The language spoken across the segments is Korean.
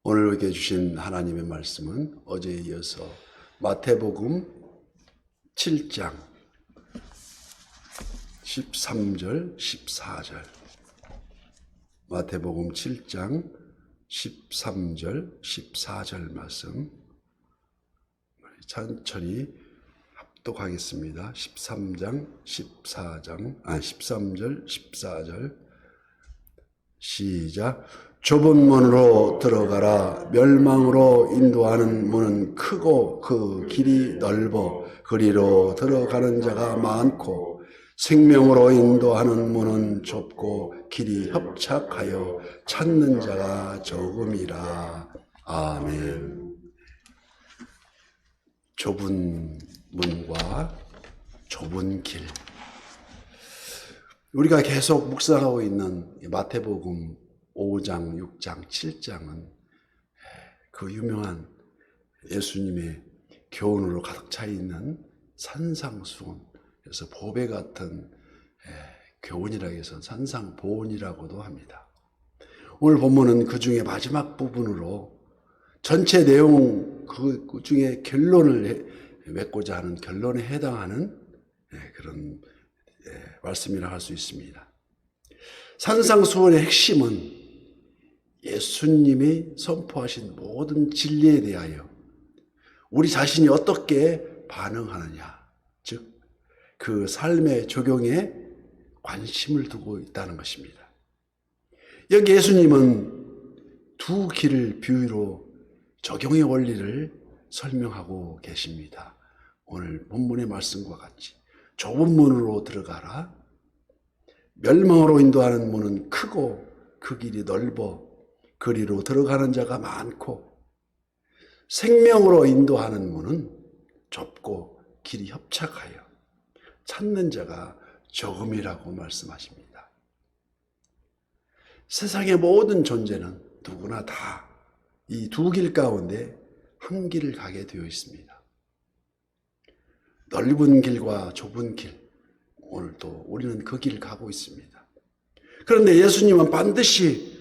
오늘 우리에게 주신 하나님의 말씀은 어제에 이어서 마태복음 7장 13절 14절 마태복음 7장 13절 14절 말씀 천천히 합독하겠습니다. 13절 14절 시작. 좁은 문으로 들어가라. 멸망으로 인도하는 문은 크고 그 길이 넓어 그리로 들어가는 자가 많고 생명으로 인도하는 문은 좁고 길이 협착하여 찾는 자가 적음이라. 아멘. 좁은 문과 좁은 길. 우리가 계속 묵상하고 있는 마태복음 5장, 6장, 7장은 그 유명한 예수님의 교훈으로 가득 차 있는 산상수훈, 그래서 보배 같은 교훈이라고 해서 산상보훈이라고도 합니다. 오늘 본문은 그 중에 마지막 부분으로 전체 내용 그 중에 결론을 맺고자 하는 결론에 해당하는 그런 말씀이라 할 수 있습니다. 산상수훈의 핵심은 예수님이 선포하신 모든 진리에 대하여 우리 자신이 어떻게 반응하느냐, 즉 그 삶의 적용에 관심을 두고 있다는 것입니다. 여기 예수님은 두 길을 비유로 적용의 원리를 설명하고 계십니다. 오늘 본문의 말씀과 같이 좁은 문으로 들어가라. 멸망으로 인도하는 문은 크고 그 길이 넓어 그리로 들어가는 자가 많고 생명으로 인도하는 문은 좁고 길이 협착하여 찾는 자가 적음이라고 말씀하십니다. 세상의 모든 존재는 누구나 다 이 두 길 가운데 한 길을 가게 되어 있습니다. 넓은 길과 좁은 길, 오늘도 우리는 그 길을 가고 있습니다. 그런데 예수님은 반드시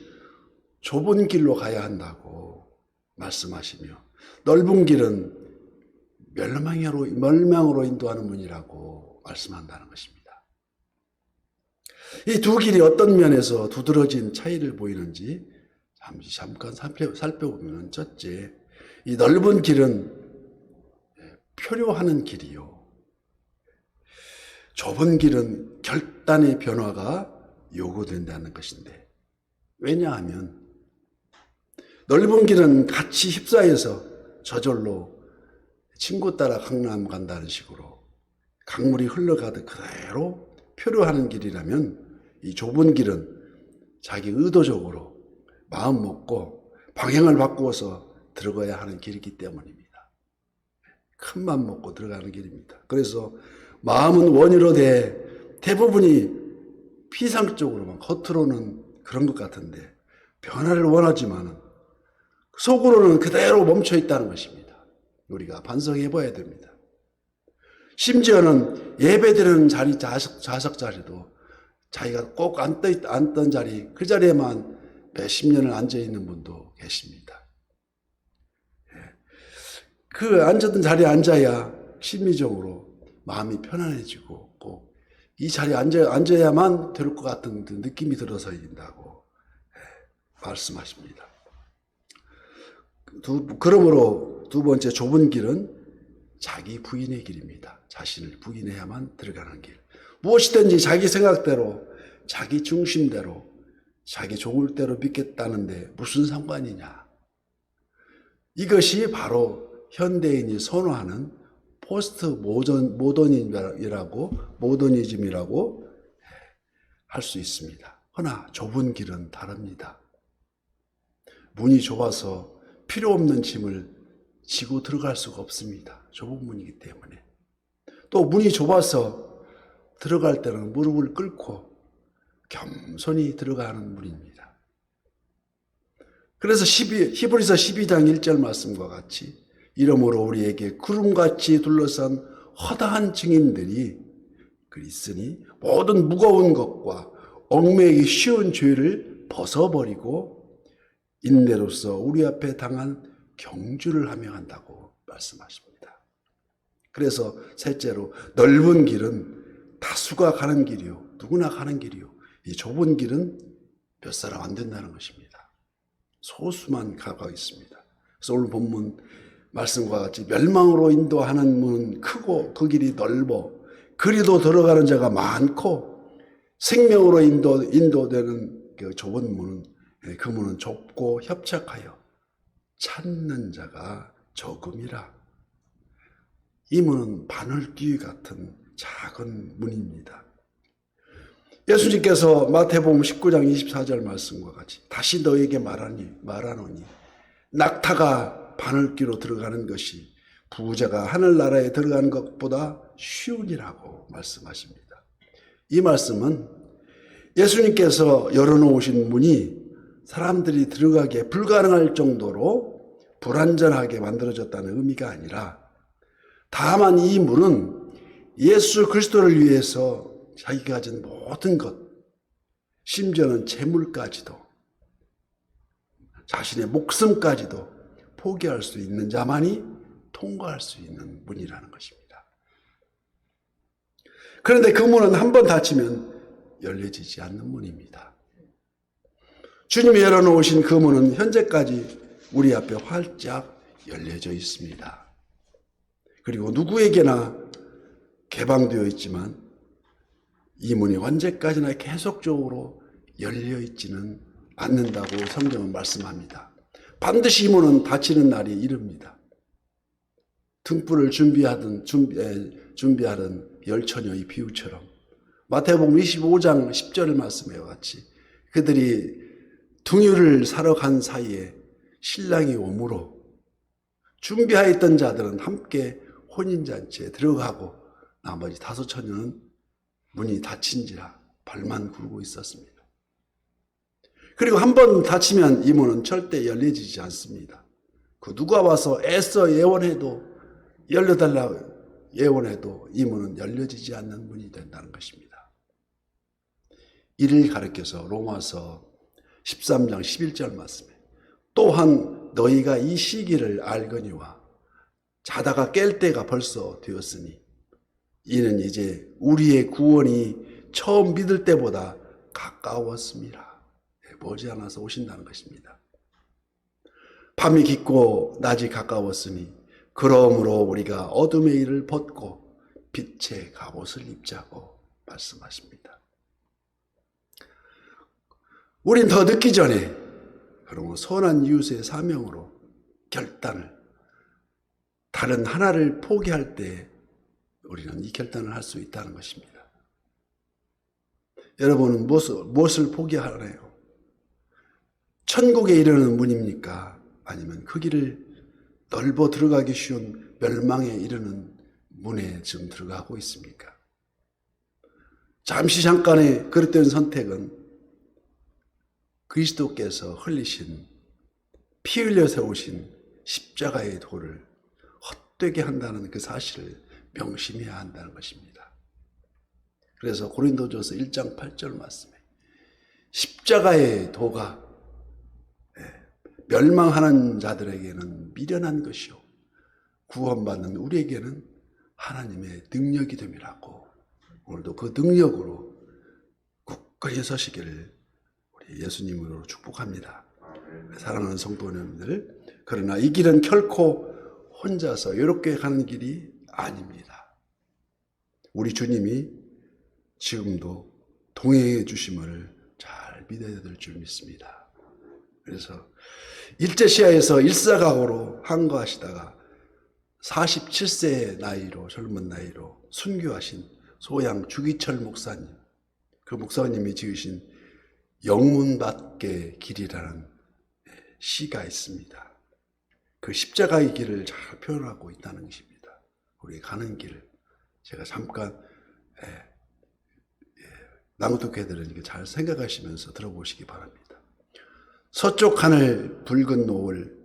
좁은 길로 가야 한다고 말씀하시며 넓은 길은 멸망으로 인도하는 문이라고 말씀한다는 것입니다. 이 두 길이 어떤 면에서 두드러진 차이를 보이는지 잠깐 살펴보면, 첫째, 이 넓은 길은 표류하는 길이요, 좁은 길은 결단의 변화가 요구된다는 것인데, 왜냐하면 넓은 길은 같이 휩싸여서 저절로 친구 따라 강남 간다는 식으로 강물이 흘러가듯 그대로 표류하는 길이라면, 이 좁은 길은 자기 의도적으로 마음 먹고 방향을 바꾸어서 들어가야 하는 길이기 때문입니다. 큰 맘 먹고 들어가는 길입니다. 그래서 마음은 원이로 대부분이 피상적으로만, 겉으로는 그런 것 같은데 변화를 원하지만 속으로는 그대로 멈춰 있다는 것입니다. 우리가 반성해 봐야 됩니다. 심지어는 예배드리는 자리, 좌석 자리도 자기가 꼭 앉던 자리, 그 자리에만 몇십 년을 앉아있는 분도 계십니다. 그 앉았던 자리에 앉아야 심리적으로 마음이 편안해지고 꼭 이 자리에 앉아야만 될 것 같은 느낌이 들어서 인다고 말씀하십니다. 그러므로 두 번째, 좁은 길은 자기 부인의 길입니다. 자신을 부인해야만 들어가는 길. 무엇이든지 자기 생각대로, 자기 중심대로, 자기 좋을 대로 믿겠다는데 무슨 상관이냐. 이것이 바로 현대인이 선호하는 포스트 모더니즘이라고 할 수 있습니다. 그러나 좁은 길은 다릅니다. 문이 좁아서 필요 없는 짐을 지고 들어갈 수가 없습니다. 좁은 문이기 때문에. 또 문이 좁아서 들어갈 때는 무릎을 꿇고 겸손히 들어가는 문입니다. 그래서 히브리서 12장 1절 말씀과 같이, 이러므로 우리에게 구름같이 둘러싼 허다한 증인들이 있으니 모든 무거운 것과 얽매이기 쉬운 죄를 벗어버리고 인내로서 우리 앞에 당한 경주를 하며 한다고 말씀하십니다. 그래서 셋째로 넓은 길은 다수가 가는 길이요, 누구나 가는 길이요, 이 좁은 길은 몇 사람 안 된다는 것입니다. 소수만 가고 있습니다. 그래서 오늘 본문 말씀과 같이 멸망으로 인도하는 문은 크고 그 길이 넓어 그리도 들어가는 자가 많고, 생명으로 인도되는 그 좁은 문은, 그 문은 좁고 협착하여 찾는 자가 적음이라. 이 문은 바늘귀 같은 작은 문입니다. 예수님께서 마태복음 19장 24절 말씀과 같이 다시 너에게 말하노니 낙타가 바늘귀로 들어가는 것이 부자가 하늘나라에 들어가는 것보다 쉬우니라고 말씀하십니다. 이 말씀은 예수님께서 열어놓으신 문이 사람들이 들어가기에 불가능할 정도로 불안전하게 만들어졌다는 의미가 아니라, 다만 이 문은 예수 그리스도를 위해서 자기가 가진 모든 것, 심지어는 재물까지도, 자신의 목숨까지도 포기할 수 있는 자만이 통과할 수 있는 문이라는 것입니다. 그런데 그 문은 한 번 닫히면 열려지지 않는 문입니다. 주님이 열어놓으신 그 문은 현재까지 우리 앞에 활짝 열려져 있습니다. 그리고 누구에게나 개방되어 있지만 이 문이 언제까지나 계속적으로 열려 있지는 않는다고 성경은 말씀합니다. 반드시 이 문은 닫히는 날이 이릅니다. 등불을 준비하던 열처녀의 비유처럼 마태복음 25장 10절 말씀에 같이 그들이 등유를 사러 간 사이에 신랑이 오므로 준비하였던 자들은 함께 혼인잔치에 들어가고 나머지 5 처녀는 문이 닫힌지라 발만 굴고 있었습니다. 그리고 한 번 닫히면 이 문은 절대 열려지지 않습니다. 그 누가 와서 애써 예원해도, 열려달라고 예원해도 이 문은 열려지지 않는 문이 된다는 것입니다. 이를 가리켜서 로마서 13장 11절 말씀에 또한 너희가 이 시기를 알거니와 자다가 깰 때가 벌써 되었으니 이는 이제 우리의 구원이 처음 믿을 때보다 가까웠습니다. 머지않아서 오신다는 것입니다. 밤이 깊고 낮이 가까웠으니 그러므로 우리가 어둠의 일을 벗고 빛의 갑옷을 입자고 말씀하십니다. 우린 더 늦기 전에 그러면 선한 이웃의 사명으로 결단을, 다른 하나를 포기할 때 우리는 이 결단을 할 수 있다는 것입니다. 여러분은 무엇을 포기하나요? 천국에 이르는 문입니까? 아니면 그 길을 넓어 들어가기 쉬운 멸망에 이르는 문에 지금 들어가고 있습니까? 잠깐의 그릇된 선택은 그리스도께서 흘리신, 피 흘려 세우신 십자가의 도를 헛되게 한다는 그 사실을 명심해야 한다는 것입니다. 그래서 고린도전서 1장 8절 말씀에 십자가의 도가 멸망하는 자들에게는 미련한 것이요 구원받는 우리에게는 하나님의 능력이 됨이라고, 오늘도 그 능력으로 굳건히 서시기를 우리 예수님으로 축복합니다. 사랑하는 성도 여러분들, 그러나 이 길은 결코 혼자서 이렇게 가는 길이 아닙니다. 우리 주님이 지금도 동행해 주심을 잘 믿어야 될 줄 믿습니다. 그래서 일제시야에서 일사각오로 항거하시다가 47세의 나이로, 젊은 나이로 순교하신 소양 주기철 목사님, 그 목사님이 지으신 영문밖의 길이라는 시가 있습니다. 그 십자가의 길을 잘 표현하고 있다는 것입니다. 우리 가는 길을 제가 잠깐 낭독해드리니까 잘 생각하시면서 들어보시기 바랍니다. 서쪽 하늘 붉은 노을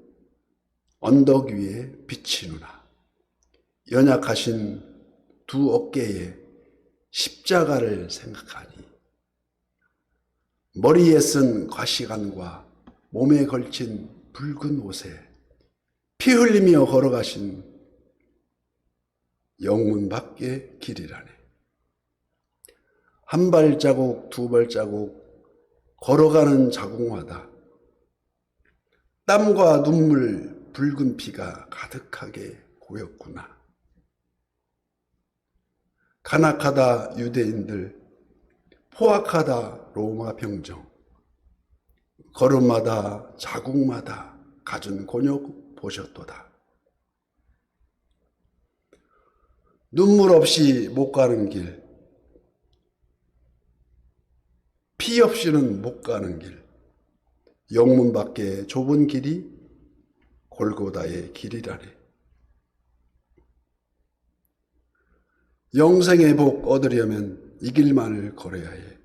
언덕 위에 비치누나 연약하신 두 어깨에 십자가를 생각하니 머리에 쓴 과시관과 몸에 걸친 붉은 옷에 피 흘리며 걸어가신 영문 밖의 길이라네. 한 발자국, 두 발자국 걸어가는 자국마다 땀과 눈물, 붉은 피가 가득하게 고였구나. 간악하다 유대인들, 포악하다 로마 병정, 걸음마다 자국마다 갖은 곤욕 보셨도다. 눈물 없이 못 가는 길, 피 없이는 못 가는 길, 영문 밖의 좁은 길이 골고다의 길이라네. 영생의 복 얻으려면 이 길만을 걸어야 해.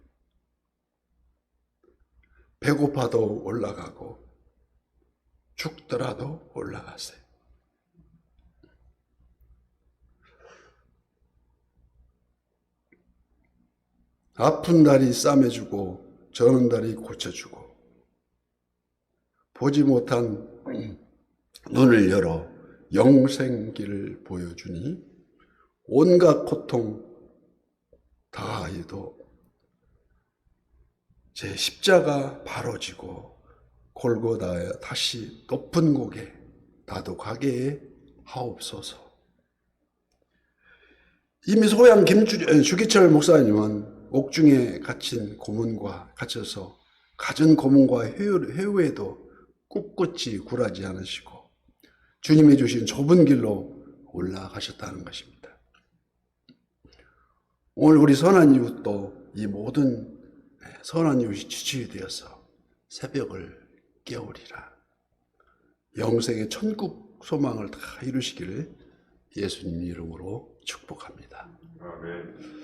배고파도 올라가고 죽더라도 올라가세. 아픈 다리 싸매주고 저는 다리 고쳐주고 보지 못한 눈을 열어 영생길을 보여주니 온갖 고통 다 해도 제 십자가 바로 지고 골고다에 다시 높은 곳에 나도 가게 하옵소서. 이미 소양 주기철 목사님은 옥중에 갇힌 고문과 갇혀서 갖은 고문과 회유에도 꿋꿋이 굴하지 않으시고 주님이 주신 좁은 길로 올라가셨다는 것입니다. 오늘 우리 선한 이웃도 이 모든 선한 이웃이 지치게 되어서 새벽을 깨우리라. 영생의 천국 소망을 다 이루시기를 예수님 이름으로 축복합니다. 아멘.